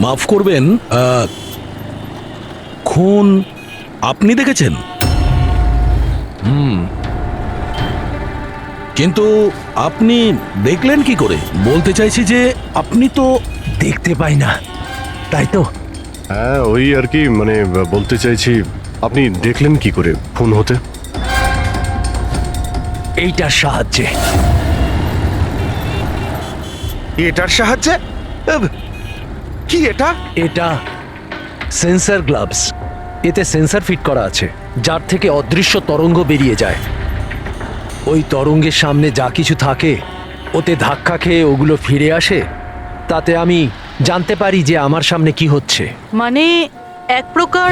মাফ করবেন, খুন আপনি দেখেছেন? কিন্তু আপনি দেখলেন কি করে? বলতে চাইছি যে আপনি তো দেখতে পাই না, তাই তো? হ্যাঁ, ওই আর কি, মানে বলতে চাইছি আপনি দেখলেন কি করে খুন হতে? এইটার সাহায্যে। এটার সাহায্যে? কি এটা? এটা সেন্সর গ্লাভস। এতে সেন্সর ফিট করা আছে, যার থেকে অদৃশ্য তরঙ্গ বেরিয়ে যায়। ওই তরঙ্গের সামনে যা কিছু থাকে ওতে ধাক্কা খেয়ে ওগুলো ফিরে আসে। তাতে আমি জানতে পারি যে আমার সামনে কি হচ্ছে। মানে এক প্রকার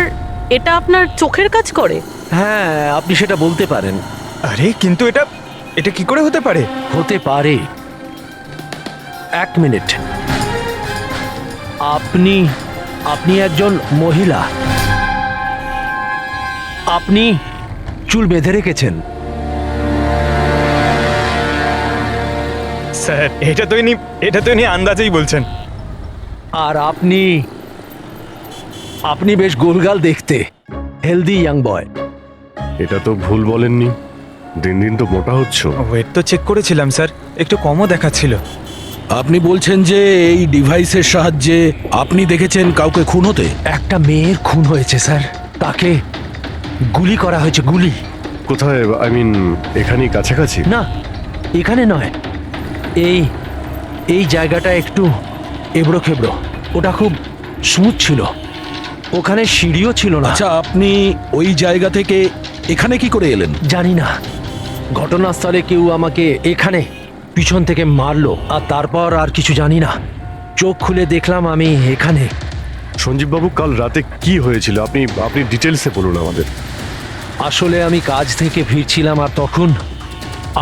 এটা আপনার চোখের কাজ করে? হ্যাঁ, আপনি সেটা বলতে পারেন। আরে কিন্তু এটা এটা কি করে হতে পারে? হতে পারে। এক মিনিট, আপনি আপনি একজন মহিলা, আপনি চুল বেঁধে রেখেছেন। স্যার, এটা তো ইনি আন্দাজেই বলছেন। আর আপনি আপনি বেশ গোলগাল দেখতে, হেলদি ইয়াং বয়। এটা তো ভুল বলেননি, দিন দিন তো মোটা হচ্ছ। ওয়েট তো চেক করেছিলাম স্যার, একটু কমও দেখাচ্ছিল। আপনি বলছেন যে এই ডিভাইসের সাহায্যে আপনি দেখেছেন কাউকে খুন হতে? একটা মেয়ের খুন হয়েছে স্যার, তাকে গুলি করা হয়েছে, গুলি। কোথায়? আই মিন এখানেই কাছাকাছি? না, এখানে নয়, এই এই জায়গাটা একটু এবড়ো খেবড়ো। ওটা খুব স্মুথ ছিল, ওখানে সিঁড়িও ছিল না। আচ্ছা, আপনি ওই জায়গা থেকে এখানে কি করে এলেন? জানি না, ঘটনাস্থলে কেউ আমাকে এখানে পিছন থেকে মারলো, আর তারপর আর কিছু জানি না। চোখ খুলে দেখলাম আমি এখানে। সঞ্জীব বাবু, কাল রাতে কি হয়েছিল আপনি আপনি ডিটেলসে বলুন আমাদের। আসলে আমি কাজ থেকে ফিরছিলাম, আর তখন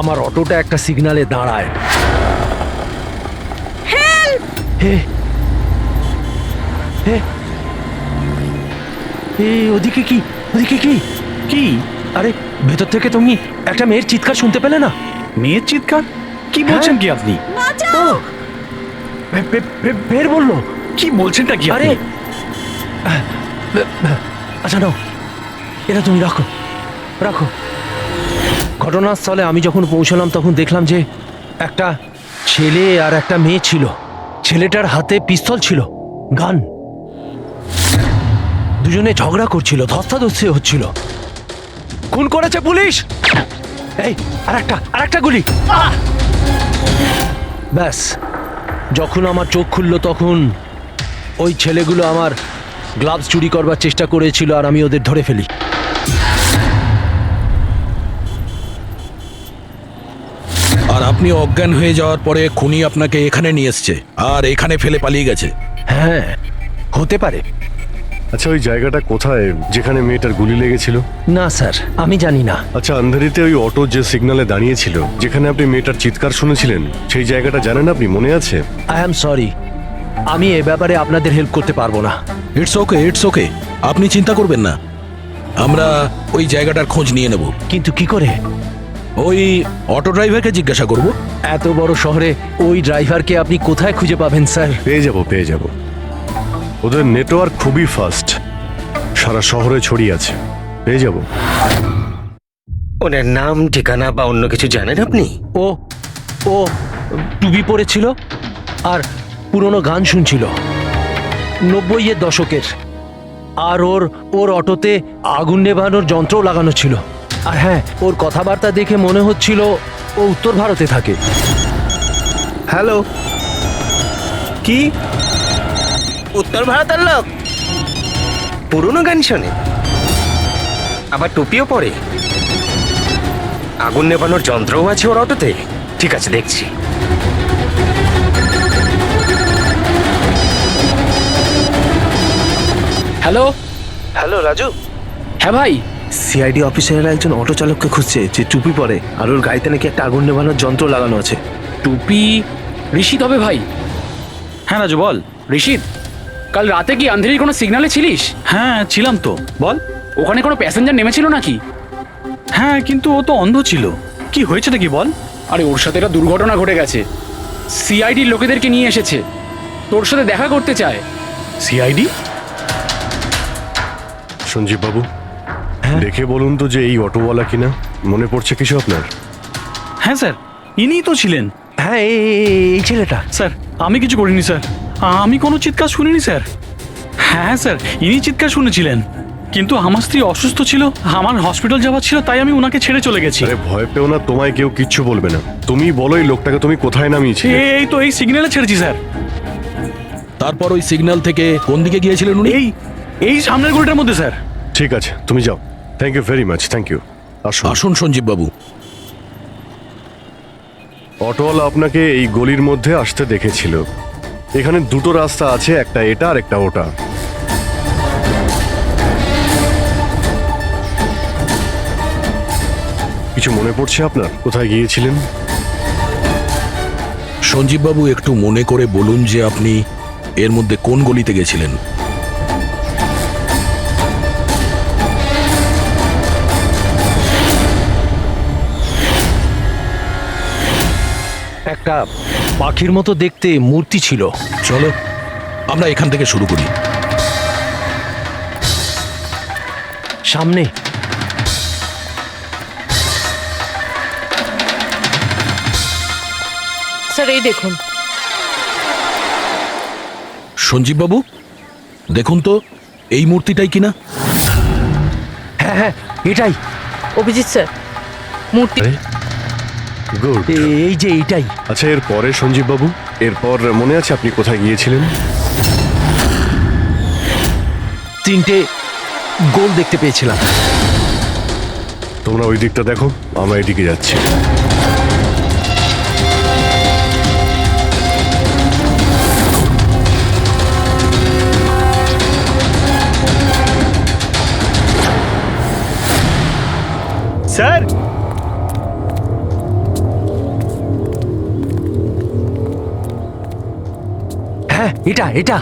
আমার অটোটা একটা সিগন্যালে দাঁড়ায়। হে, হে, ওদিকে কি? ওদিকে কি? কি? আরে ভেতর থেকে তুমি একটা মেয়ের চিৎকার শুনতে পেলে না? মেয়ের চিৎকার? কি বলছেন কি আপনি? ও, বের বললো। কি বলছেনটা কি আরে আপনি? আচ্ছা নাও, এটা তুমি রাখো, রাখো। ঘটনাস্থলে আমি যখন পৌঁছলাম তখন দেখলাম যে একটা ছেলে আর একটা মেয়ে ছিল। ছেলেটার হাতে পিস্তল ছিল, গান। দুজনে ঝগড়া করছিল, ধস্তাধস্তি হচ্ছিল। খুন করেছে পুলিশ। এই আরেকটা গুলি। ব্যাস, যখন আমার চোখ খুললো তখন ওই ছেলেগুলো আমার গ্লাভস চুরি করবার চেষ্টা করেছিল, আর আমি ওদের ধরে ফেলি। আর আপনি অজ্ঞান হয়ে যাওয়ার পরে খুনি আপনাকে এখানে নিয়ে এসছে আর এখানে ফেলে পালিয়ে গেছে? হ্যাঁ, হতে পারে। আচ্ছা, ওই জায়গাটা কোথায় যেখানে মেয়েটার গুলি লেগেছিল? না স্যার, আমি জানি না। আচ্ছা, আন্ধারিতে ওই অটো যে সিগন্যালে দাঁড়িয়েছিল, যেখানে আপনি মেয়েটার চিৎকার শুনেছিলেন, সেই জায়গাটা জানেন আপনি? মনে আছে? আই অ্যাম সরি, আমি এ ব্যাপারে আপনাদের হেল্প করতে পারবো না। ইটস ওকে, ইটস ওকে, আপনি চিন্তা করবেন না, আমরা ওই জায়গাটার খোঁজ নিয়ে নেব। কিন্তু কি করে? ওই অটো ড্রাইভারকে জিজ্ঞাসা করব। এত বড় শহরে ওই ড্রাইভারকে আপনি কোথায় খুঁজে পাবেন স্যার? পেয়ে যাব। ওদের নেটওয়ার্ক খুবই ফাস্ট, সারা শহরে ছড়িয়ে আছে, পেয়ে যাব। ওনার নাম, ঠিকানা বা অন্য কিছু জানেন আপনি? ও ও টুপি পরেছিল আর পুরনো গান শুনছিল, 90-এর দশকের। আর ওর অটোতে আগুন নেভানোর যন্ত্রও লাগানো ছিল। আর হ্যাঁ, ওর কথাবার্তা দেখে মনে হচ্ছিল ও উত্তর ভারতে থাকে। হ্যালো, কি? উত্তর ভারতের লোক? পুরনো গান শোনে, আবার টুপিও পরে, আগুন নেভানোর যন্ত্রও আছে ওর অটোতে। ঠিক আছে, দেখছি। Hello hello Raju. হ্যাঁ ভাই, সিআইডি অফিসারেরা একজন অটো চালককে খুঁজছে যে টুপি পরে, আর ওর গাড়িতে নাকি একটা আগুন নেভানোর যন্ত্র লাগানো আছে। টুপি ঋষিত হবে ভাই। হ্যাঁ রাজু, বল। ঋষিত, কাল রাতে কি আন্ধেরির কোনো সিগন্যালে ছিলিস? হ্যাঁ ছিলাম তো, বল। ওখানে কোনো প্যাসেঞ্জার নেমেছিল নাকি? হ্যাঁ, কিন্তু ও তো অন্ধ ছিল। কি হয়েছে নাকি বল। আরে ওর সাথে একটা দুর্ঘটনা ঘটে গেছে। সিআইডির লোকেদেরকে নিয়ে এসেছে, তোর সাথে দেখা করতে চায়। সিআইডি? সঞ্জীব বাবু, দেখে বলুন তো যে এই অটোওয়ালা কিনা, মনে পড়ছে কিছু আপনার? হ্যাঁ স্যার, ইনিই তো ছিলেন। হ্যাঁ এই ছেলেটা। স্যার, আমি কিছু করিনি স্যার, আমি কোনো চিৎকার শুনিনি স্যার। হ্যাঁ স্যার, ইনি চিৎকার শুনেছিলেন, কিন্তু আমার স্ত্রী অসুস্থ ছিল, আমার হসপিটাল যাওয়ার ছিল, তাই আমি ওনাকে ছেড়ে চলে গেছি। আরে ভয় পেও না, তোমায় কেউ কিচ্ছু বলবে না। তুমি বলো এই লোকটাকে তুমি কোথায় নামিয়েছিলে? এই তো এই সিগন্যালে ছেড়েছি স্যার। তারপর ওই সিগন্যাল থেকে কোন দিকে গিয়েছিলেন উনি? এই সামনের গলিটার মধ্যে স্যার। ঠিক আছে, তুমি যাও। Thank you very much, thank you. আসুন। আসুন সঞ্জীব বাবু। অটোওয়ালা আপনাকে এই গলির মধ্যে আসতে দেখেছিল। এখানে দুটো রাস্তা আছে, একটা এটা আর একটা ওটা। কিছু মনে পড়ছে আপনার কোথায় গিয়েছিলেন? সঞ্জীব বাবু, একটু মনে করে বলুন যে আপনি এর মধ্যে কোন গলিতে গেছিলেন? একটা পাখির মতো দেখতে মূর্তি ছিল। চলো আমরা এখান থেকে শুরু করি। সামনে। স্যার এই দেখুন। সঞ্জীব বাবু, দেখুন তো এই মূর্তিটাই কিনা। হ্যাঁ হ্যাঁ এটাই। অভিজিৎ স্যার, মূর্তি। গুড। এই যে এইটাই। আচ্ছা, এরপরে সঞ্জীব বাবু, এরপর মনে আছে আপনি কোথায় গিয়েছিলেন? তিনটে গোল দেখতে পেয়েছিলাম। তোমরা ওই দিকটা দেখো, আমরা এদিকে যাচ্ছি। স্যার, হ্যাঁ এটা এটা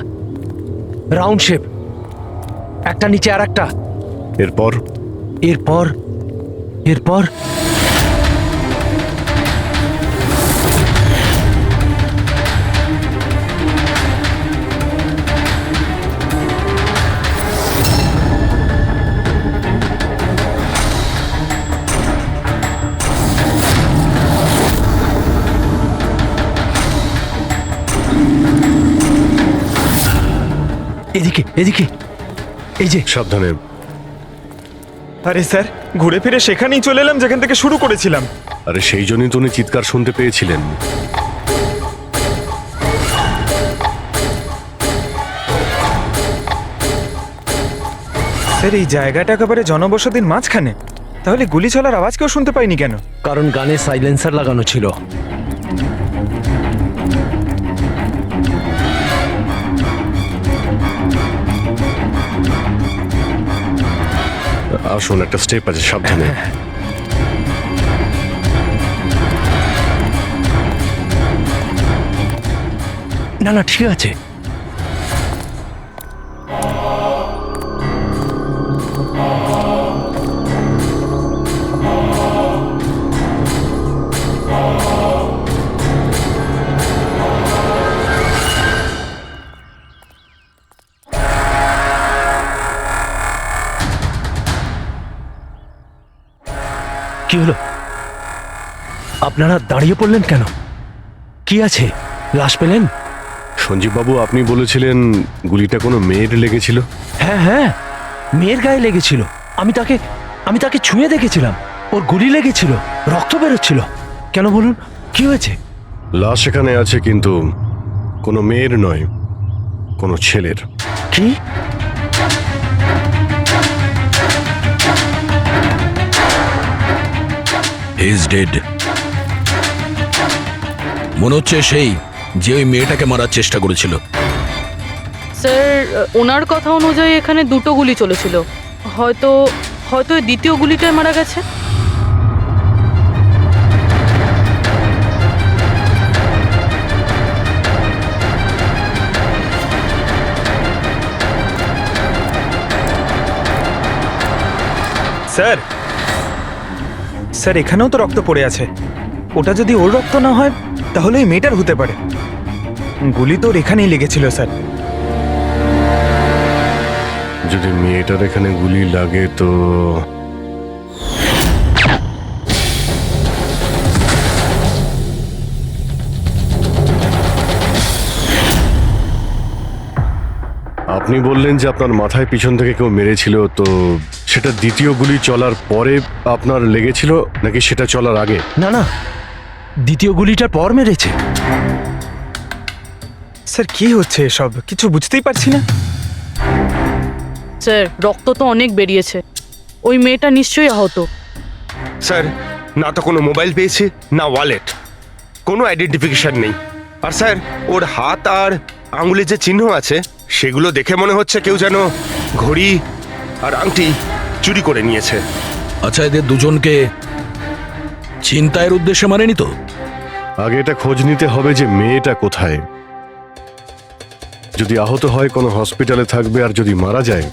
রাউন্ড শেপ, একটা নিচে আর একটা। এরপর? এরপর এরপর এদিকে এদিকে, এই যে। সাবধানে। আরে স্যার, ঘুরে ফিরে সেখানেই চলে এলাম যেখান থেকে শুরু করেছিলাম। আরে সেই জন্যই তো উনি চিৎকার শুনতে পেয়েছিলেন। স্যার, এই জায়গাটা একেবারে জনবসতির মাঝখানে, তাহলে গুলি চলার আওয়াজ কেউ শুনতে পাইনি কেন? কারণ গানে সাইলেন্সার লাগানো ছিল। আসুন, একটা স্টেপ আছে, সাবধানে। না না ঠিক আছে। কি হলো? আপনারা দাঁড়িয়ে পড়লেন কেন? কি আছে? লাশ পেলেন? সঞ্জীব বাবু, আপনি বলেছিলেন গুলিটা কোনো মেয়ের লেগেছিল। হ্যাঁ হ্যাঁ, মেয়ের গায়ে লেগেছিল। আমি তাকে ছুঁয়ে দেখেছিলাম। ওর গুলি লেগেছিল, রক্ত বেরোচ্ছিল। কেন বলুন, কি হয়েছে? লাশ এখানে আছে, কিন্তু কোনো মেয়ের নয়, কোনো ছেলের। কি? He is dead. মনে হচ্ছে সেই যে ওই মেয়েটাকে মারার চেষ্টা করেছিল। স্যার, ওনার কথা অনুযায়ী এখানে দুটো গুলি চলেছিল, হয়তো হয়তো এই দ্বিতীয় গুলিটায় মারা গেছে। স্যার, স্যার এখানেও তো রক্ত পড়ে আছে। ওটা যদি ওর রক্ত না হয় তাহলে ওই মেয়েটার হতে পারে। গুলি তো ওর এখানেই লেগেছিল স্যার। যদি মেয়েটার এখানে গুলি লাগে তো আপনি বললেন যে আপনার মাথায় পিছন থেকে কেউ মেরেছিল, তো সেটা দ্বিতীয় গুলি চলার পরে আপনার লেগেছিল নাকি সেটা চলার আগে? না না, দ্বিতীয় গুলিটার পর মেরেছে। স্যার কি হচ্ছে এসব, কিছু বুঝতেই পারছি না। স্যার রক্ত তো অনেক বেরিয়েছে, ওই মেয়েটা নিশ্চয়ই আহত। স্যার, না তো কোনো মোবাইল পেয়েছে, না ওয়ালেট, কোনো আইডেন্টিফিকেশন নেই। আর স্যার, ওর হাত আর আঙুলে যে চিহ্ন আছে সেগুলো দেখে মনে হচ্ছে কেউ যেন ঘড়ি আর আংটি চুরি করে নিয়েছে। আচ্ছা, এদের দুজনকে ছিনতাইয়ের উদ্দেশ্যে মারেনি তো? আগে এটা খোঁজ নিতে হবে যে মেয়েটা কোথায়। যদি আহত হয় কোনো হসপিটালে থাকবে, আর যদি মারা যায়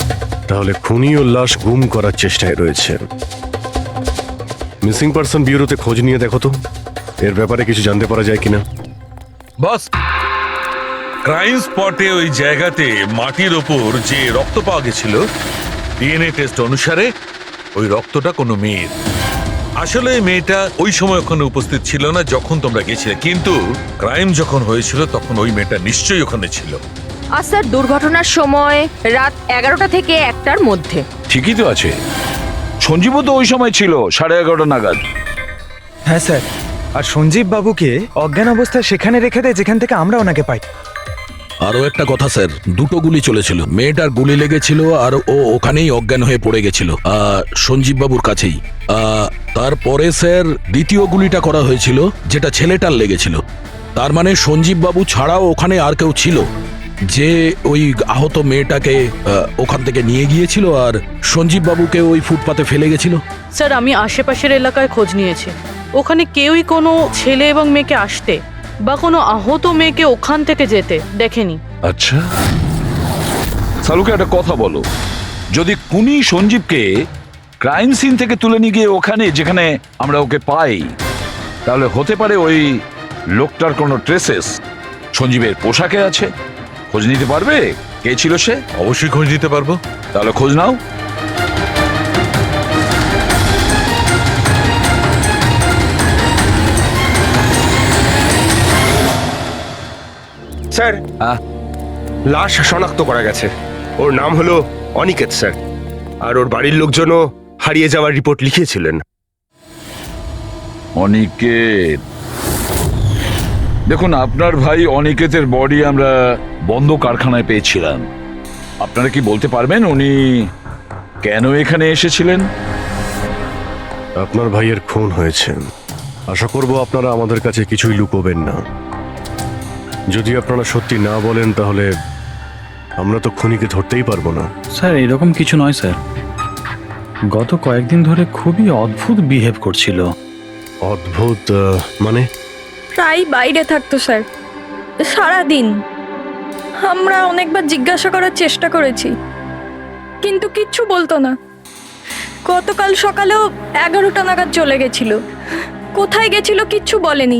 তাহলে খুনি ও লাশ গুম করার চেষ্টায় রয়েছে। মিসিং পারসন ব্যুরোতে খোঁজ নিয়ে দেখো তো এর ব্যাপারে কিছু জানতে পারা যায় কিনা। বস, ক্রাইম স্পটে ওই জায়গাতে মাটির ওপর যে রক্ত পাওয়া গেছিল, ডিএনএ টেস্ট অনুসারে ওই রক্তটা কোনো মেয়ের। আসলে এই মেয়েটা ওই সময় ওখানে উপস্থিত ছিল না যখন তোমরা গেছিলে, কিন্তু ক্রাইম যখন হয়েছিল তখন ওই মেয়েটা নিশ্চয়ই ওখানে ছিল। আর স্যার, দুর্ঘটনার সময় রাত 11টা থেকে 1টার মধ্যে। ঠিকই তো আছে, সঞ্জীবও তো ওই সময় ছিল 11:30 নাগাদ। হ্যাঁ স্যার, আর সঞ্জীব বাবুকে অজ্ঞান অবস্থায় সেখানে রেখে দেয় যেখান থেকে আমরা ওনাকে পাই। আরো একটা কথা স্যার, দুটো গুলি চলেছিল, মেয়েটার গুলি লেগেছিল আর ও ওখানেই অজ্ঞান হয়ে পড়ে গেছিল সঞ্জীব বাবুর কাছেই। তারপরে স্যার দ্বিতীয় গুলিটা করা হয়েছিল যেটা ছেলেটার লেগেছিল। তার মানে সঞ্জীব বাবু ছাড়াও ওখানে আর কেউ ছিল যে ওই আহত মেয়েটাকে ওখান থেকে নিয়ে গিয়েছিল আর সঞ্জীব বাবুকে ওই ফুটপাতে ফেলে গেছিল। স্যার আমি আশেপাশের এলাকায় খোঁজ নিয়েছি, ওখানে কেউই কোনো ছেলে এবং মেয়েকে আসতে বা কোনো আহত মেয়েকে ওখান থেকে যেতে দেখেনি। আচ্ছা, সালুকে একটা কথা বলো, যদি খুনি সঞ্জীবকে ক্রাইম সিন থেকে তুলে নিয়ে গিয়ে ওখানে যেখানে আমরা ওকে পাই, তাহলে হতে পারে ওই লোকটার কোনো ট্রেসেস সঞ্জীবের পোশাকে আছে। খোঁজ নিতে পারবে কে ছিল সে? অবশ্যই খোঁজ দিতে পারবো। তাহলে খোঁজ নাও। স্যার, লাশ শনাক্ত করা গেছে। ওর নাম হলো অনিকেত স্যার, আর ওর বাড়ির লোকজনও হারিয়ে যাওয়ার রিপোর্ট লিখিয়েছিলেন। অনিকেত, দেখুন আপনার ভাই অনিকেতের বডি আমরা বন্ধ কারখানায় পেয়েছিলাম। আপনারা কি বলতে পারবেন উনি কেন এখানে এসেছিলেন? আপনার ভাইয়ের খুন হয়েছে, আশা করব আপনারা আমাদের কাছে কিছুই লুকোবেন না। যদি আপনারা সত্যি না বলেন তাহলে আমরা তো খুনিকে ধরতেই পারবো না। স্যার এরকম কিছু নয় স্যার, গত কয়েকদিন ধরে খুবই অদ্ভুত বিহেভ করছিল। অদ্ভুত মানে? প্রায় বাইরে থাকতো স্যার, সারাদিন। আমরা অনেকবার জিজ্ঞাসা করার চেষ্টা করেছি, কিন্তু কিচ্ছু বলতো না। গতকাল সকালেও 11টা নাগাদ চলে গেছিল, কোথায় গেছিল কিচ্ছু বলেনি।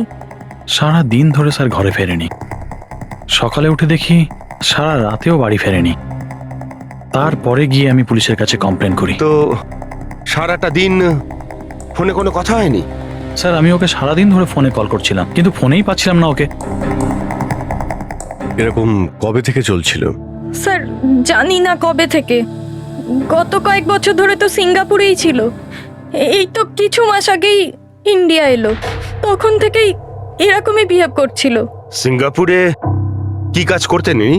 সারা দিন ধরে স্যার ঘরে ফেরেনি, সকালে উঠে দেখি সারা রাতেও বাড়ি ফেরেনি। তারপরে গিয়ে আমি পুলিশের কাছে কমপ্লেন করি। তো সারাটা দিন ফোনে কোনো কথা হয়নি? স্যার আমি ওকে সারাদিন ধরে ফোনে কল করছিলাম, কিন্তু ফোনেই পাচ্ছিলাম না ওকে। এরকম কবে থেকে চলছিল? স্যার জানি না কবে থেকে, গত কয়েক বছর ধরে তো সিঙ্গাপুরেই ছিল। এই তো কিছু মাস আগেই ইন্ডিয়া এলো, তখন থেকেই এরকমই বিহেভ করছিল। সিঙ্গাপুরে কি কাজ করতেন উনি?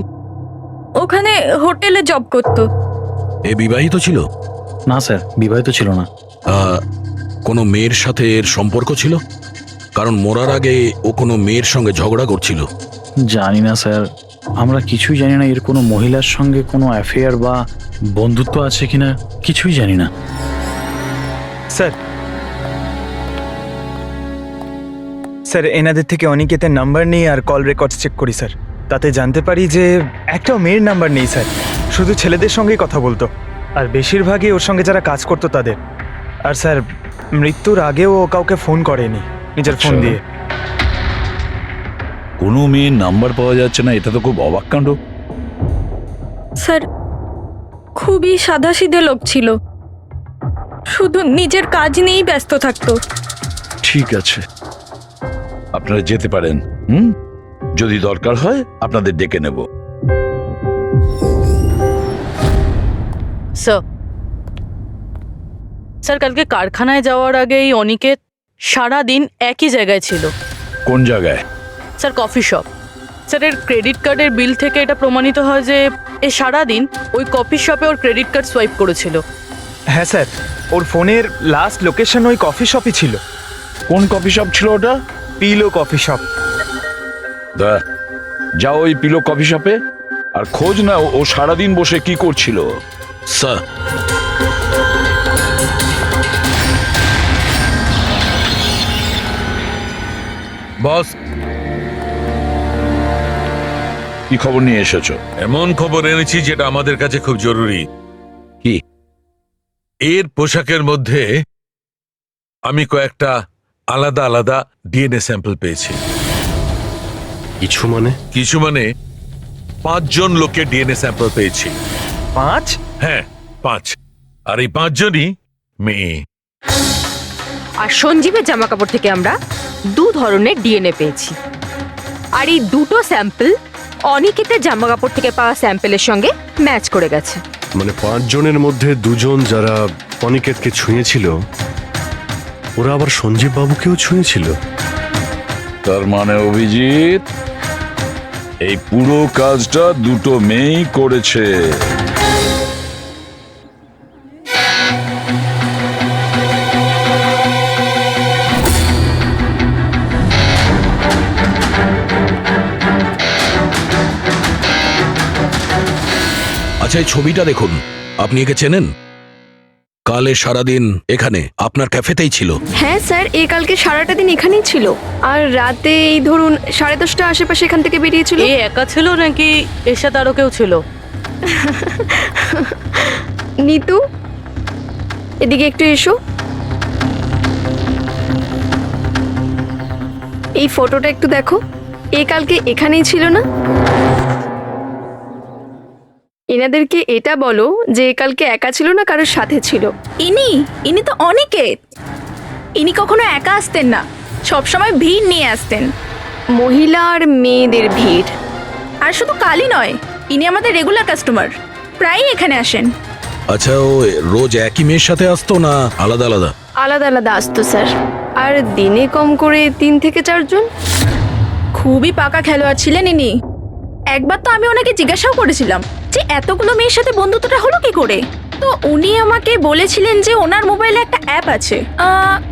ওখানে হোটেলে জব করতো। এ বিবাহিত ছিল? না স্যার, বিবাহিত ছিল না। কোনো মেয়ের সাথে এর সম্পর্ক ছিল? কারণ মরার আগে ও কোনো মেয়ের সঙ্গে ঝগড়া করছিল। জানি না স্যার, আমরা কিছুই জানি না এর কোনো মহিলার সঙ্গে কোনো অ্যাফেয়ার বা বন্ধুত্ব আছে কিনা, কিছুই জানি না। স্যার, স্যার এনাদের থেকে অনিকেতের নাম্বার নিয়ে আর কল রেকর্ডস চেক করি স্যার, তাতে জানতে পারি যে একটাও মেয়ের নাম্বার নেই স্যার, শুধু ছেলেদের সঙ্গেই কথা বলতো, আর বেশিরভাগই ওর সঙ্গে যারা কাজ করতো তাদের। আর স্যার মৃত্যুর আগেও ও কাউকে ফোন করেনি নিজের ফোন দিয়ে। কোনো মেয়ের নাম্বার পাওয়া যাচ্ছে না, এটা তো খুব অবাক কাণ্ড। স্যার খুবই সাদাসিধে লোক ছিল, শুধু নিজের কাজ নিয়েই ব্যস্ত থাকতো। ঠিক আছে, আপনারা যেতে পারেন। যদি দরকার হয় আপনাদের ডেকে নেব। স্যার স্যার কালকে কারখানায় যাওয়ার আগে এই অনিকেত সারাদিন একই জায়গায় ছিল। কোন জায়গায়? Sir coffee shop. স্যার এর ক্রেডিট কার্ডের বিল থেকে এটা প্রমাণিত হয় যে এ সারাদিন ওই কফি শপে ওর ক্রেডিট কার্ড সোয়াইপ করেছিল। হ্যাঁ স্যার, ওর ফোনের লাস্ট লোকেশন ওই কফি শপই ছিল। কোন কফি শপ ছিল ওটা? Pillow coffee shop. যাও ওই পিলো কফি শপে আর খোঁজ নাও ও সারাদিন বসে কি করছিল। স্যার, বস, কি খবর নিয়ে এসেছো? এমন খবর এনেছি যেটা আমাদের কাছে খুব জরুরি। কি? এর পোশাকের মধ্যে আমি কয়েকটা আলাদা আলাদা ডিএনএ স্যাম্পল পেয়েছি। কিছু মানে? কিছু মানে 5 জন লোকের ডিএনএ স্যাম্পল পেয়েছি। 5? হ্যাঁ, 5। আর এই 5 জনই মেয়ে। আর সঞ্জীবের জামা কাপড় থেকে আমরা 2 ধরনের ডিএনএ পেয়েছি। আর এই দুটো স্যাম্পল অনিকেতের জামা কাপড় থেকে পাওয়া স্যাম্পলের সঙ্গে ম্যাচ করে গেছে। মানে 5 জনের মধ্যে 2 জন যারা অনিকেতকে ছুঁয়েছিল, ওরা আবার সঞ্জীব বাবুকেও ছুঁয়েছিল। তার মানে অভিজিৎ, এই পুরো কাজটা দুটো মেয়েই করেছে। আচ্ছা, এই ছবিটা দেখুন, আপনি একে চেনেন? কালে সারাদিন এখানে আপনার ক্যাফেতেই ছিল। হ্যাঁ স্যার, এ কালকে সারাটা দিন এখানেই ছিল, আর রাতে এই ধরুন 10:30 আশেপাশে এখান থেকে বেরিয়েছিল। এ একা ছিল নাকি এর সাথে আরো কেউ ছিল? নিতু, এদিকে একটু এসো। এই ফটোটা একটু দেখো, এ কালকে এখানেই ছিল না? এনাদেরকে এটা বলো যে এ কালকে একা ছিল না, কারোর সাথে ছিল। ইনি তো অনিকেত। ইনি কখনো একা আসতেন না, সবসময় ভিড় নিয়ে আসতেন। মহিলা আর মেয়েদের ভিড়। আর শুধু কালই নয়, ইনি আমাদের রেগুলার কাস্টমার, প্রায়ই এখানে আসেন। আচ্ছা, ও রোজ একই মেয়ের সাথে আসতো না আলাদা আলাদা? আলাদা আলাদা আসতো স্যার, আর দিনে কম করে 3 থেকে 4 জন। খুবই পাকা খেলোয়াড় ছিলেন ইনি। একবার তো আমি ওনাকে জিজ্ঞাসাও করেছিলাম যে এতগুলো মেয়ের সাথে বন্ধুত্বটা হলো কি করে। তো উনি আমাকে বলেছিলেন যে ওনার মোবাইলে একটা অ্যাপ আছে,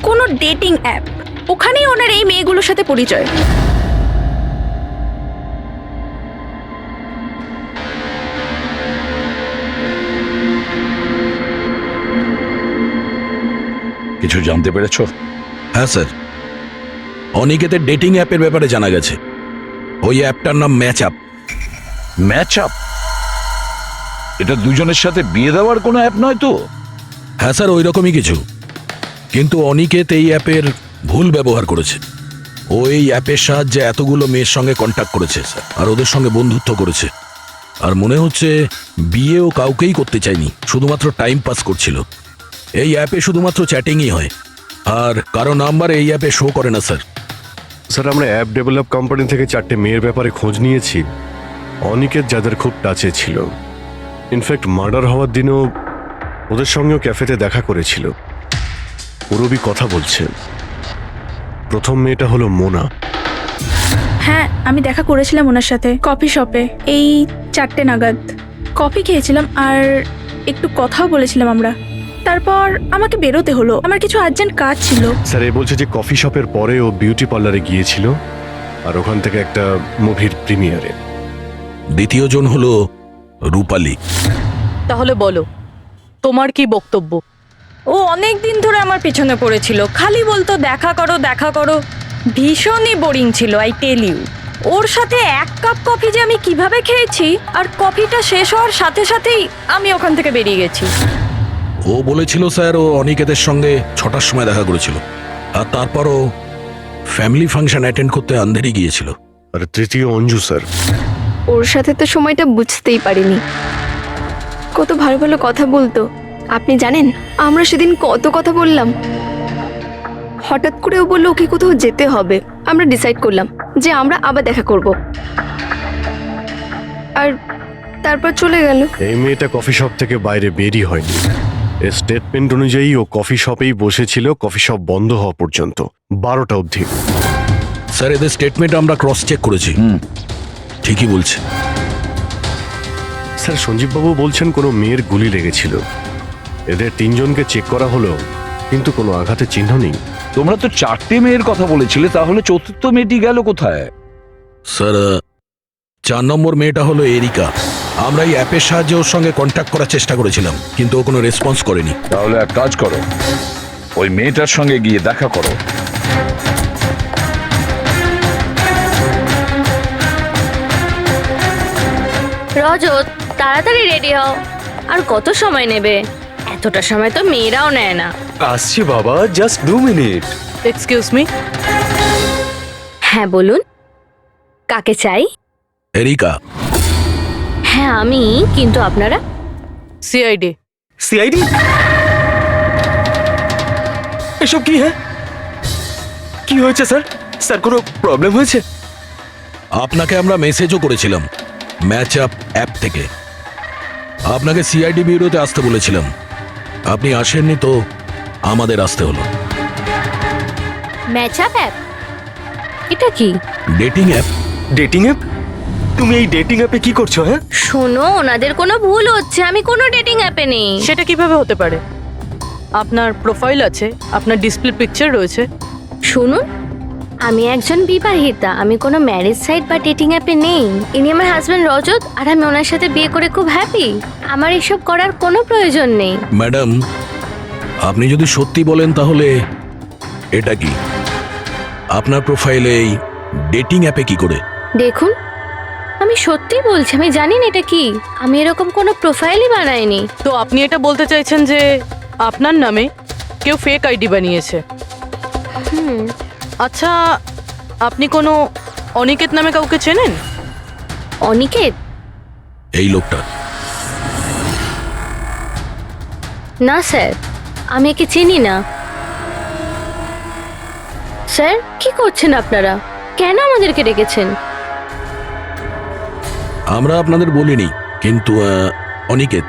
কোনো ডেটিং অ্যাপ, ওখানেই ওনার এই মেয়েগুলোর সাথে পরিচয়। কিছু জানতে পেরেছো? হ্যাঁ স্যার, অনিকেতের ডেটিং অ্যাপের ব্যাপারে জানা গেছে। ওই অ্যাপটার নাম ম্যাচ আপ। Match up? এটা দুজনের সাথে বিয়ে দেওয়ার কোনো অ্যাপ নয় তো? হ্যাঁ স্যার, ওই রকমই কিছু। কিন্তু অনিকেত এই অ্যাপের ভুল ব্যবহার করেছে। ও এই অ্যাপের সাহায্যে এতগুলো মেয়ের সঙ্গে কন্ট্যাক্ট করেছে স্যার, আর ওদের সঙ্গে বন্ধুত্ব করেছে। আর মনে হচ্ছে বিয়েও কাউকেই করতে চায়নি, শুধুমাত্র টাইম পাস করছিল। এই অ্যাপে শুধুমাত্র চ্যাটিংই হয়, আর কারো নাম্বার এই অ্যাপে শো করে না স্যার। স্যার, আমরা অ্যাপ ডেভেলপ কোম্পানি থেকে 4টে মেয়ের ব্যাপারে খোঁজ নিয়েছি, অনিকেত যাদের খুব টাচে ছিল। ইনফ্যাক্ট মার্ডার হওয়ার দিনও ওদের সঙ্গেও ক্যাফেতে দেখা করেছিল। পুরবি কথা বলছে। প্রথম মেয়েটা হলো মোনা। হ্যাঁ, আমি দেখা করেছিলাম ওনার সাথে কফি শপে এই 4টে নাগাদ। কফি খেয়েছিলাম আর একটু কথাও বলেছিলাম আমরা। তারপর আমাকে বেরোতে হলো, আমার কিছু আর্জেন্ট কাজ ছিল। স্যার, এ বলছে যে কফি শপের পরে ও বিউটি পার্লারে গিয়েছিল, আর ওখান থেকে একটা মুভির প্রিমিয়ারে। দ্বিতীয় জন হলো রূপালী। তাহলে বলো, তোমার কি বক্তব্য? ও অনেক দিন ধরে আমার পিছনে পড়েছিল, খালি বলতো দেখা করো দেখা করো। ভীষণই বোরিং ছিল, আই টেল ইউ। ওর সাথে 1 কাপ কফি যে আমি কিভাবে খেয়েছি, আর কফিটা শেষ হওয়ার সাথে সাথেই আমি ওখান থেকে বেরিয়ে গেছি। ও বলেছিল স্যার ও অনিকেতের সঙ্গে 6টার সময় দেখা করেছিল, আর তারপরও ফ্যামিলি ফাংশন অ্যাটেন্ড করতে আন্ধেরি গিয়েছিল। আর তৃতীয় অঞ্জু স্যার। ওর সাথে তো সময়টা বুঝতেই পারিনি। কত ভালো ভালো কথা বলতো। আপনি জানেন আমরা সেদিন কত কথা বললাম। হঠাৎ করে ও বললো ওকে কোথাও যেতে হবে। আমরা ডিসাইড করলাম যে আমরা আবার দেখা করব, আর তারপর চলে গেল। এই মেয়েটা কফি শপ থেকে বাইরে বেরই হয়নি। এর স্টেটমেন্ট অনুযায়ী ও কফি শপেই বসেছিল কফি শপ বন্ধ হওয়া পর্যন্ত, 12টা অবধি। স্যার এদের স্টেটমেন্ট আমরা ক্রস চেক করেছি, ঠিকই বলছে। স্যার সঞ্জীববাবু বলছেন কোনো মেয়ের গুলি লেগেছিল। এদের 3 জনকে চেক করা হলো, কিন্তু কোনো আঘাতের চিহ্ন নেই। তোমরা তো 4টে মেয়ের কথা বলেছিলে, তাহলে চতুর্থ মেয়েটি গেল কোথায়? স্যার 4 নম্বর মেয়েটা হলো এরিকা। আমরা এই অ্যাপের সাহায্যে ওর সঙ্গে কন্ট্যাক্ট করার চেষ্টা করেছিলাম, কিন্তু ও কোনো রেসপন্স করেনি। তাহলে এক কাজ করো, ওই মেয়েটার সঙ্গে গিয়ে দেখা করো। রজত, তাড়াতাড়ি রেডি হও। আর কত সময় নেবে? এতটা সময় তো মেয়েরাও নেয় না। আসছি বাবা, জাস্ট 2 মিনিট। Excuse me. হ্যাঁ বলুন, কাকে চাই? এরিকা। হ্যাঁ আমি, কিন্তু আপনারা? সিআইডি। সিআইডি? এসব কি? হ্যাঁ, কি হয়েছে স্যার? স্যার কোনো প্রবলেম হয়েছে? আপনাকে আমরা মেসেজও করেছিলাম ম্যাচ আপ অ্যাপ থেকে। আপনাকে সিআইডি ব্যুরোতে আসতে বলেছিলাম, আপনি আসেননি তো আমাদের আসতে হলো। Match up app? এটা কি? Dating app. Dating app? তুমি এই ডেটিং অ্যাপে কি করছো? হ্যাঁ শোনো, ওনাদের কোনো ভুল হচ্ছে, আমি কোনো ডেটিং অ্যাপে নেই। সেটা কিভাবে হতে পারে? আপনার প্রোফাইল আছে, আপনার ডিসপ্লে পিকচার রয়েছে। শুনুন, আমি একজন বিবাহিতা, আমি কোনো ম্যারেজ সাইট বা ডেটিং অ্যাপে নেই। ইনি আমার হাজব্যান্ড রজত, আর আমি ওনার সাথে বিয়ে করে খুব হ্যাপি। আমার এসব করার কোনো প্রয়োজন নেই। ম্যাডাম, আপনি যদি সত্যি বলেন তাহলে এটা কি? আপনার প্রোফাইলে এই ডেটিং অ্যাপে কি করে? দেখুন, আমি সত্যি বলছি, আমি জানি না এটা কি। আমি এরকম কোনো প্রোফাইলই বানাইনি। তো আপনি এটা বলতে চাইছেন যে আপনার নামে কেউ ফেক আইডি বানিয়েছে? আচ্ছা, আপনি কোনো অনিকেত নামে কাউকে চেনেন? অনিকেত? এই লোকটা? না স্যার, আমি একে চিনি না। স্যার কি করছেন আপনারা? কেন আমাদেরকে ডেকেছেন? আমরা আপনাদের বলিনি, কিন্তু অনিকেত,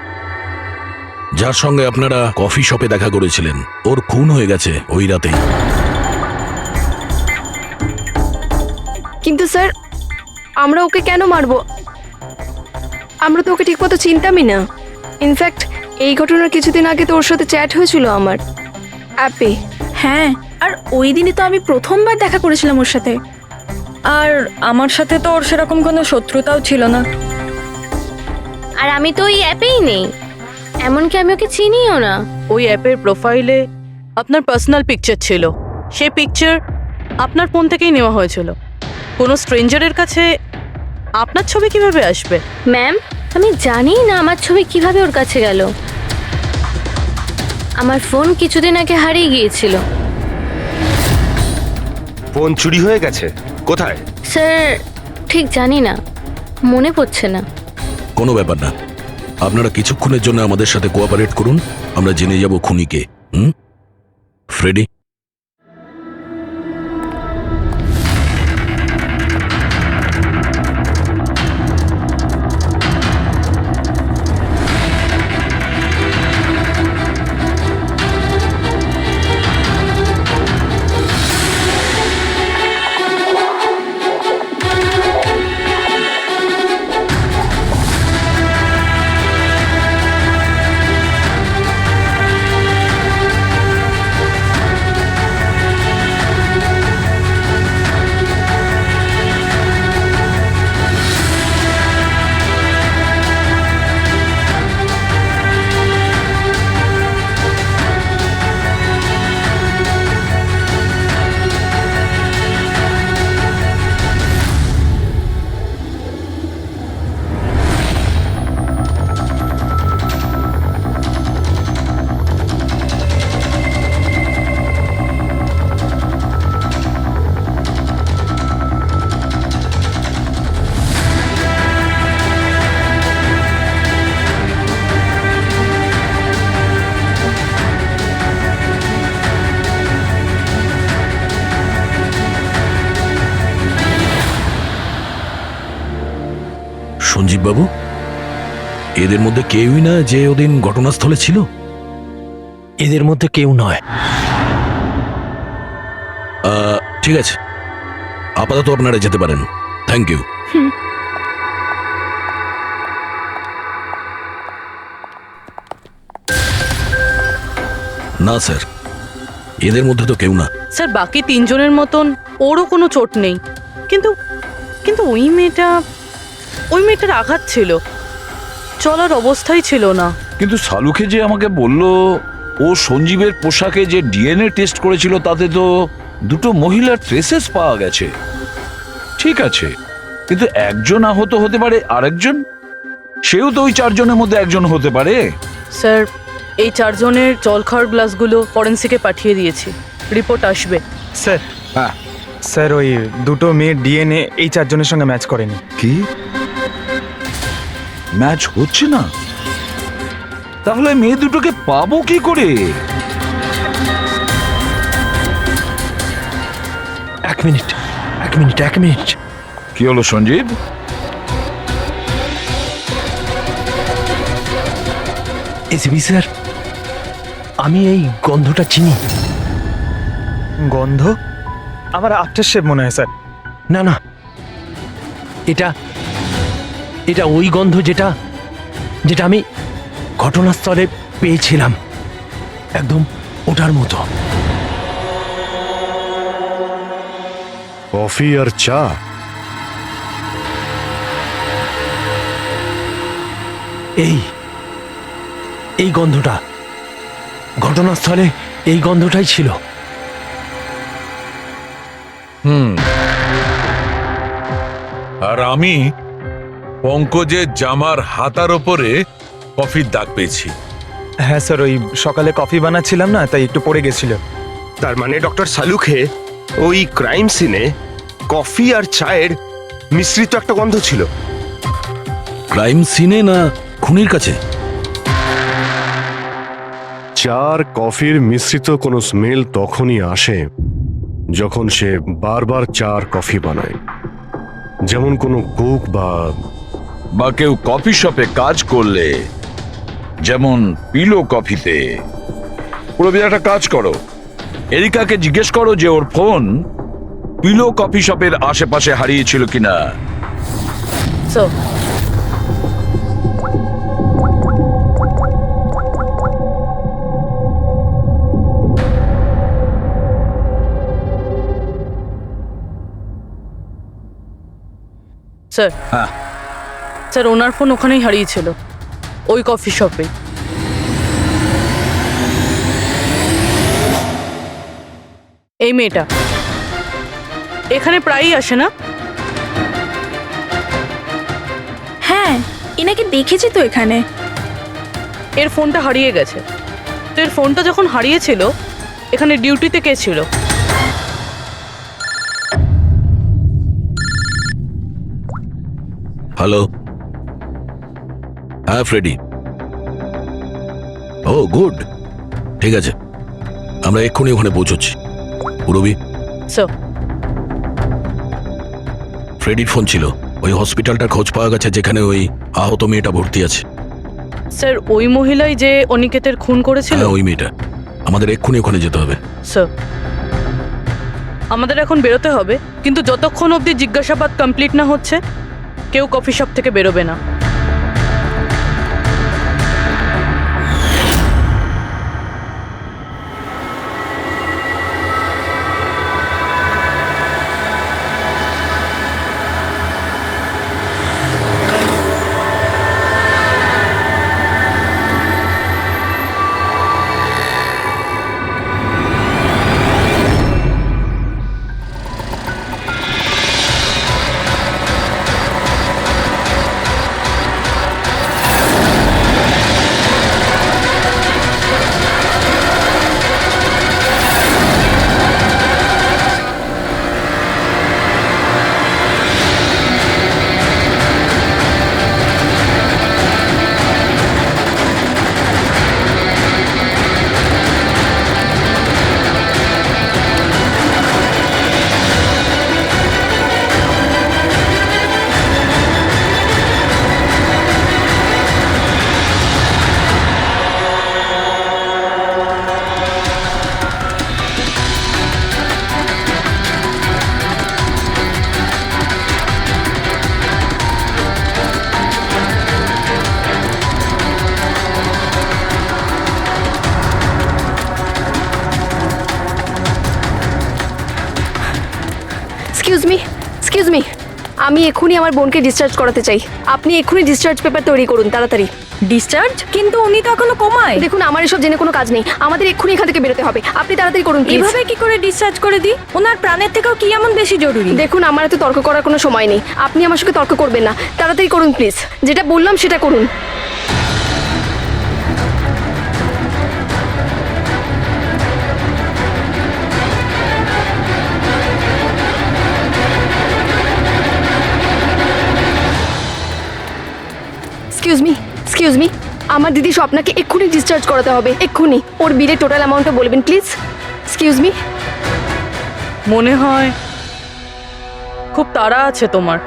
যার সঙ্গে আপনারা কফি শপে দেখা করেছিলেন, ওর খুন হয়ে গেছে ওই রাতেই। কিন্তু স্যার, আমরা ওকে কেন মারবো? আমরা তো ওকে ঠিকমতো চিনতামই না। ইনফ্যাক্ট এই ঘটনার কিছুদিন আগে তো ওর সাথে চ্যাট হয়েছিল আমার অ্যাপে। হ্যাঁ, আর ওই দিনই তো আমি প্রথমবার দেখা করেছিলাম ওর সাথে। আর আমার সাথে তো ওর সেরকম কোনো শত্রুতাও ছিল না। আর আমি তো ওই অ্যাপেই নেই, এমনকি আমি ওকে চিনিও না। ওই অ্যাপের প্রোফাইলে আপনার পার্সোনাল পিকচার ছিল। সেই পিকচার আপনার ফোন থেকেই নেওয়া হয়েছিল। কোনো স্ট্রেঞ্জারের কাছে আপনার ছবি কিভাবে আসবে? ম্যাম, আমি জানি না আমার ছবি কিভাবে ওর কাছে গেল। আমার ফোন কিছুদিন আগে হারিয়ে গিয়েছিল। ফোন চুরি হয়ে গেছে? কোথায়? স্যার ঠিক জানি না, মনে পড়ছে না। কোনো ব্যাপার না, আপনারা কিছুক্ষণের জন্য আমাদের সাথে কোঅপারেট করুন, আমরা জেনে যাব খুনিকে। ফ্রেডি? সঞ্জীব বাবু, এদের মধ্যে কেউই না যে ওদিন ঘটনাস্থলে ছিল? এদের মধ্যে কেউ নয়। ঠিক আছে, আপাতত আপনারা যেতে পারেন। Thank you. না স্যার, এদের মধ্যে তো কেউ না। স্যার বাকি তিনজনের মতন ওরও কোনো চোট নেই, কিন্তু কিন্তু ওই মেয়েটার আঘাত ছিল, চলার অবস্থাই ছিল না। কিন্তু সালুকে যে আমাকে বলল ও সঞ্জীবের পোশাকে যে ডিএনএ টেস্ট করেছিল তাতে তো দুটো মহিলার ট্রেসেস পাওয়া গেছে। ঠিক আছে, কিন্তু একজন আহত হতে পারে, আরেকজন সেও তো ওই চারজনের মধ্যে একজন হতে পারে। স্যার এই চারজনের জল খাওয়ার গ্লাসগুলো ফরেন্সিকে পাঠিয়ে দিয়েছি, রিপোর্ট আসবে। স্যার, হ্যাঁ স্যার ওই দুটো মেয়ের ডিএনএ এই চারজনের সঙ্গে ম্যাচ করেনি। কি ম্যাচ হচ্ছে না? তাহলে মেয়ে দুটোকে পাবো কি করে? এক মিনিট। কি হলো সঞ্জীব? এসিবি স্যার, আমি এই গন্ধটা চিনি। গন্ধ? আমার আফটার শেভ মনে হয় স্যার। না, এটা ওই গন্ধ যেটা আমি ঘটনাস্থলে পেয়েছিলাম, একদম ওটার মতো। কফি আর চা? এই গন্ধটা ঘটনাস্থলে, এই গন্ধটাই ছিল। আর আমি পঙ্কজের জামার হাতার ওপরে কফির দাগ পেয়েছি। হ্যাঁ স্যার, ওই সকালে কফি বানাচ্ছিলাম না, তাই একটু পড়ে গেছিল। তার মানে ডক্টর সালুখে ওই ক্রাইম সিনে কফি আর চায়ের মিশ্রিত একটা গন্ধ ছিল। ক্রাইম সিনে না খুনির কাছে? চা আর কফির মিশ্রিত কোনো স্মেল তখনই আসে যখন সে বারবার চা আর কফি বানায়, যেমন কোনো কুক বা কেউ কফি শপে কাজ করলে, যেমন পিলো কফিতে। পুরোপুরি একটা কাজ করো, এরিকাকে জিজ্ঞেস করো যে ওর ফোন পিলো কফি শপের আশেপাশে হারিয়েছিল কিনা। স্যার স্যার হ্যাঁ স্যার ওনার ফোন ওখানেই হারিয়েছিল, ওই কফি শপে। এই মেয়েটা এখানে প্রায়ই আসে না? হ্যাঁ, এনাকে দেখেছি তো এখানে। এর ফোনটা হারিয়ে গেছে, তো এর ফোনটা যখন হারিয়েছিল এখানে ডিউটিতে কে ছিল? হ্যালো, হ্যাঁ ফ্রেডি। ও গুড, ঠিক আছে, আমরা এক্ষুনি ওখানে পৌঁছচ্ছি। পুরবি, স্যার ফ্রেডির ফোন ছিল, ওই হসপিটালটার খোঁজ পাওয়া গেছে যেখানে ওই আহত মেয়েটা ভর্তি আছে। স্যার ওই মহিলাই যে অনিকেতের খুন করেছিল? হ্যাঁ ওই মেয়েটা, আমাদের এক্ষুনি ওখানে যেতে হবে। স্যার আমাদের এখন বেরোতে হবে, কিন্তু যতক্ষণ অবধি জিজ্ঞাসাবাদ কমপ্লিট না হচ্ছে কেউ কফি শপ থেকে বেরোবে না। এক্সকিউজ মি আমি এক্ষুনি আমার বোনকে ডিসচার্জ করাতে চাই। আপনি এক্ষুনি ডিসচার্জ পেপার তৈরি করুন তাড়াতাড়ি। ডিসচার্জ? কিন্তু উনি তো এখনো কোমায়। দেখুন আমার এসব জেনে কোনো কাজ নেই, আমাদের এক্ষুনি এখান থেকে বেরোতে হবে। আপনি তাড়াতাড়ি করুন please। এভাবে কি করে ডিসচার্জ করে দিই? ওনার প্রাণের থেকেও কি এমন বেশি জরুরি? দেখুন আমার এত তর্ক করার কোনো সময় নেই, আপনি আমার সঙ্গে তর্ক করবেন না। তাড়াতাড়ি করুন প্লিজ, যেটা বললাম সেটা করুন। এক্সকিউজ মি আমার দিদি স্বপ্নাকে এক্ষুনি ডিসচার্জ করাতে হবে, এক্ষুনি। ওর বিলের টোটাল অ্যামাউন্টটা বলবেন প্লিজ। Excuse me. মনে হয় খুব তাড়া আছে তোমার।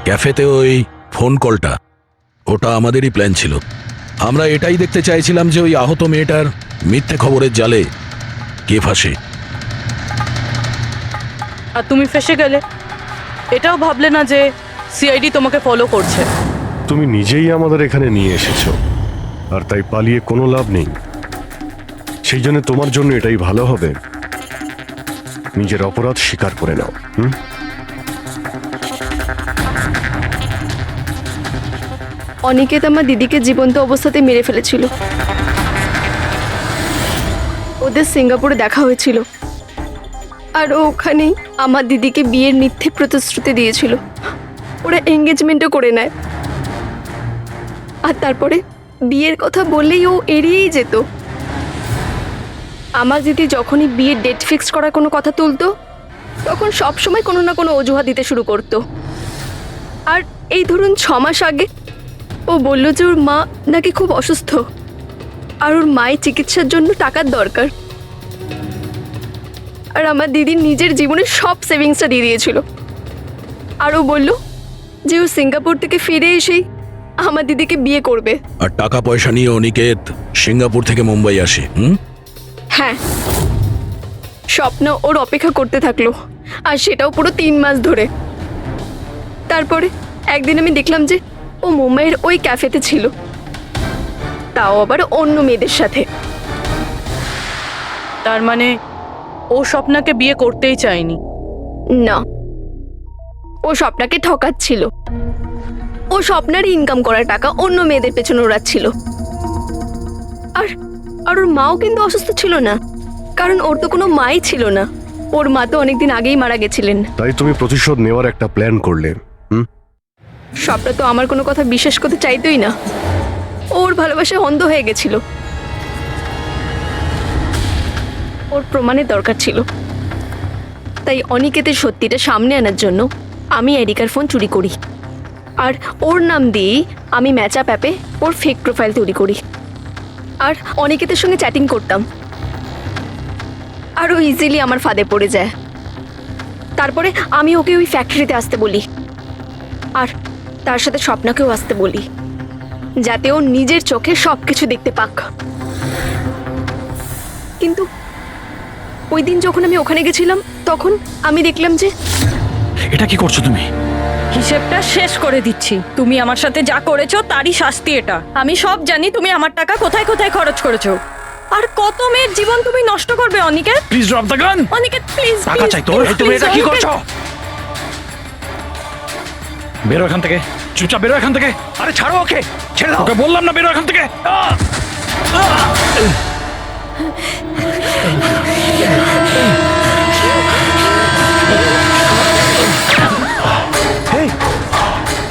ক্যাফেতে ওই ফোন কলটা, ওটা আমাদেরই প্ল্যান ছিল। আমরা এটাই দেখতে চাইছিলাম যে ওই আহত মেয়েটার মিথ্যে খবরের জালে কে ফাঁসে। আর তুমি ফেসে গেলে। এটাও ভাবলে না যে সিআইডি তোমাকে ফলো করছে। তুমি নিজেই আমাদের এখানে নিয়ে এসেছো, আর তাই পালিয়ে কোনো লাভ নেই। সেই জন্য তোমার জন্য এটাই ভালো হবে, নিজের অপরাধ স্বীকার করে নাও। অনিকেত আমার দিদিকে জীবন্ত অবস্থাতে মেরে ফেলেছিল। ওদের সিঙ্গাপুরে দেখা হয়েছিল, আর ও ওখানেই আমার দিদিকে বিয়ের মিথ্যে প্রতিশ্রুতি দিয়েছিল। ওরা এঙ্গেজমেন্টও করে নেয়, আর তারপরে বিয়ের কথা বললেই ও এড়িয়েই যেত। আমার দিদি যখনই বিয়ের ডেট ফিক্স করার কোনো কথা তুলতো, তখন সবসময় কোনো না কোনো অজুহাত দিতে শুরু করতো। আর এই ধরুন 6 মাস আগে ও বলল যে ওর মা নাকি খুব অসুস্থ, আর ওর মায়ের চিকিৎসার জন্য টাকার দরকার। আর আমার দিদি নিজের জীবনের সব সেভিংসটা দিয়ে দিয়েছিল। আর ও বলল যে ও সিঙ্গাপুর থেকে ফিরে এসেই আমার দিদিকে বিয়ে করবে। আর টাকা পয়সা নিয়ে অনিকেত সিঙ্গাপুর থেকে মুম্বাই আসে। হ্যাঁ, স্বপ্ন ওর অপেক্ষা করতে থাকলো, আর সেটাও পুরো 3 মাস ধরে। তারপরে একদিন আমি দেখলাম যে ও মুম্বাইয়ের ওই ক্যাফেতে ছিল, তাও আবার অন্য মেয়েদের সাথে। তার মানে ও স্বপ্নাকে বিয়ে করতেই চায়নি? না, ও স্বপ্নাকে ঠকাচ্ছিল। ও স্বপ্নার ইনকাম করা টাকা অন্য মেয়েদের পেছনে ওড়াচ্ছিল। আর আর ওর মাও কিন্তু অসুস্থ ছিল না, কারণ ওর তো কোনো মাই ছিল না। ওর মা তো অনেকদিন আগেই মারা গেছিলেন। তাই তুমি প্রতিশোধ নেওয়ার একটা প্ল্যান করলে। স্বপ্না তো আমার কোনো কথা বিশ্বাস করতে চাইতোই না। ওর ভালোবাসায় অন্ধ হয়ে গেছিল। ওর প্রমাণের দরকার ছিল, তাই অনিকেতের সত্যিটা সামনে আনার জন্য আমি এরিকার ফোন চুরি করি, আর ওর নাম দিয়েই আমি ম্যাচআপ অ্যাপে ওর ফেক প্রোফাইল তৈরি করি, আর অনিকেতের সঙ্গে চ্যাটিং করতাম। আর ও ইজিলি আমার ফাঁদে পড়ে যায়। তারপরে আমি ওকে ওই ফ্যাক্টরিতে আসতে বলি, আর তার সাথে স্বপ্নাকেও আসতে বলি, যাতে ও নিজের চোখে সবকিছু দেখতে পাক। কিন্তু ওই দিন যখন আমি ওখানে গেছিলাম, তখন আমি দেখলাম যে... এটা কি করছো তুমি? হিসেবটা শেষ করে দিচ্ছি। তুমি আমার সাথে যা করেছো তারই শাস্তি এটা। আমি সব জানি তুমি আমার টাকা কোথায় কোথায় খরচ করেছো, আর কত মেয়ের জীবন তুমি নষ্ট করবে। Aniket please drop the gun. Aniket please, টাকা চাই তোর? তুমি এটা কি করছো? বেরো এখান থেকে, চুপচাপ বেরো এখান থেকে। আরে ছাড়ো ওকে, ছেড়ে দাও। ওকে বললাম না বেরো এখান থেকে।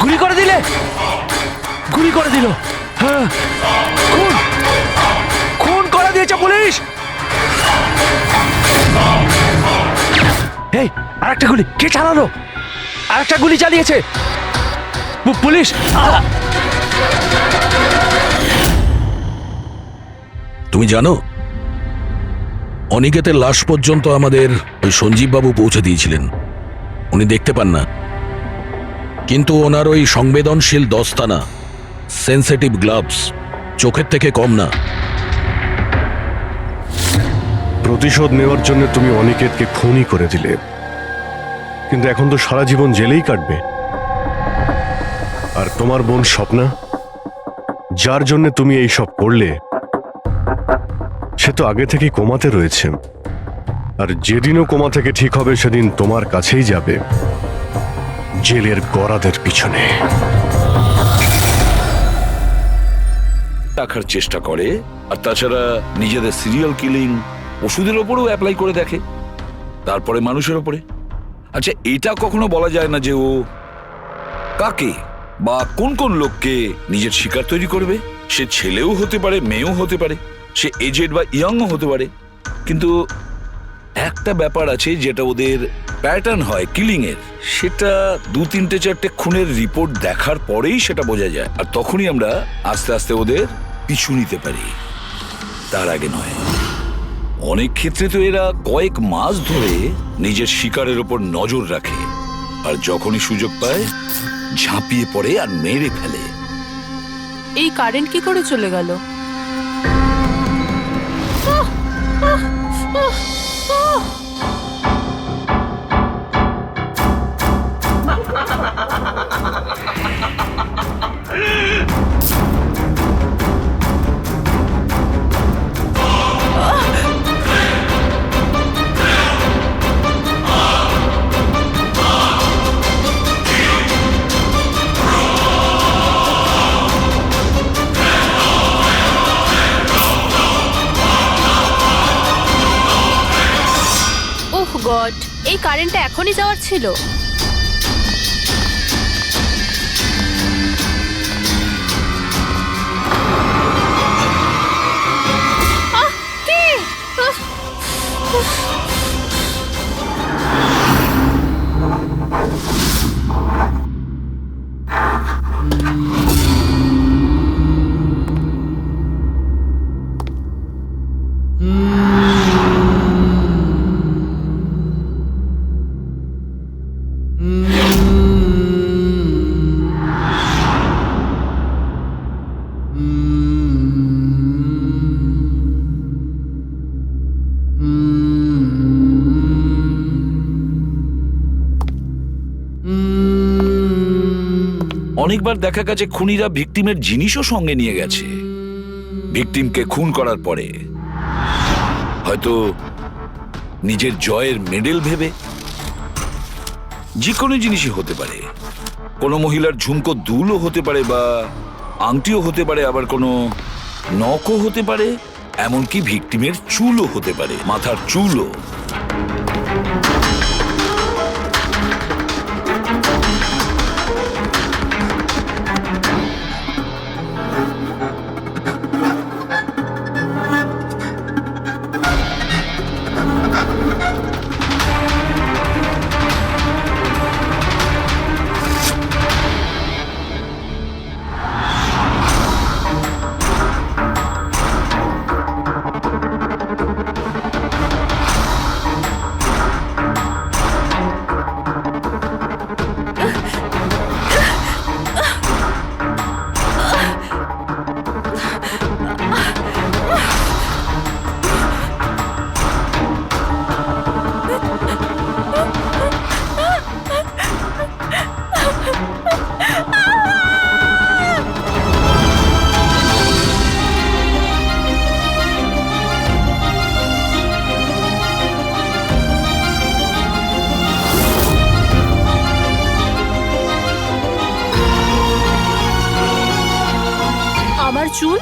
গুলি করে দিলে, গুলি করে দিল। হ্যাঁ, খুন খুন করে দিয়েছে পুলিশ। এই আরেকটা গুলি কে চালালো? আরেকটা গুলি চালিয়েছে পুলিশ। তুমি জানো, অনিকেতের লাশ পর্যন্ত আমাদের ওই সঞ্জীব বাবু পৌঁছে দিয়েছিলেন। উনি দেখতে পান না, কিন্তু ওনার ওই সংবেদনশীল দস্তানা, সেন্সিটিভ গ্লাভস, চোখের থেকে কম না। প্রতিশোধ নেওয়ার জন্য তুমি অনিকেতকে খুনই করে দিলে, কিন্তু এখন তো সারা জীবন জেলেই কাটবে। আর তোমার বোন স্বপ্না, যার জন্য তুমি এই সব করলে, সে তো আগে থেকেই কোমাতে রয়েছে। আর যেদিনও কোমা থেকে ঠিক হবে সেদিন তোমার কাছেই যাবে, জেলের গরাদের পিছনে। রাখার চেষ্টা করে, আর তাছাড়া নিজেদের সিরিয়াল কিলিং ওষুধের ওপরেও অ্যাপ্লাই করে দেখে, তারপরে মানুষের ওপরে। আচ্ছা, এটা কখনো বলা যায় না যে ও কাকে বা কোন কোন লোককে নিজের শিকার তৈরি করবে। সে ছেলেও হতে পারে, মেয়েও হতে পারে, সে এজেড বা ইয়াংও হতে পারে। কিন্তু একটা ব্যাপার আছে যেটা ওদের প্যাটার্ন হয় কিলিং এর, সেটা 2-3-4টে খুনের রিপোর্ট দেখার পরেই সেটা বোঝা যায়। আর তখনই আমরা আস্তে আস্তে ওদের পিছু নিতে পারি, তার আগে নয়। অনেক ক্ষেত্রে তো এরা কয়েক মাস ধরে নিজের শিকারের ওপর নজর রাখে, আর যখনই সুযোগ পায় ঝাঁপিয়ে পড়ে আর মেরে ফেলে। এই কারেন্ট কি করে চলে গেল? ওহ গড, এই কারেন্টটা এখনই যাওয়ার ছিল। কে? অনেকবার দেখা গেছে খুনিরা ভিকটিমের জিনিসও সঙ্গে নিয়ে গেছে। ভিকটিমকে খুন করার পরে হয়তো নিজের জয়ের মেডেল ভেবে। যে কোনো জিনিসই হতে পারে, কোনো মহিলার ঝুমকো দুলও হতে পারে, বা আংটিও হতে পারে, আবার কোনো নখও হতে পারে, এমনকি ভিকটিমের চুলও হতে পারে, মাথার চুলও। আমার চুল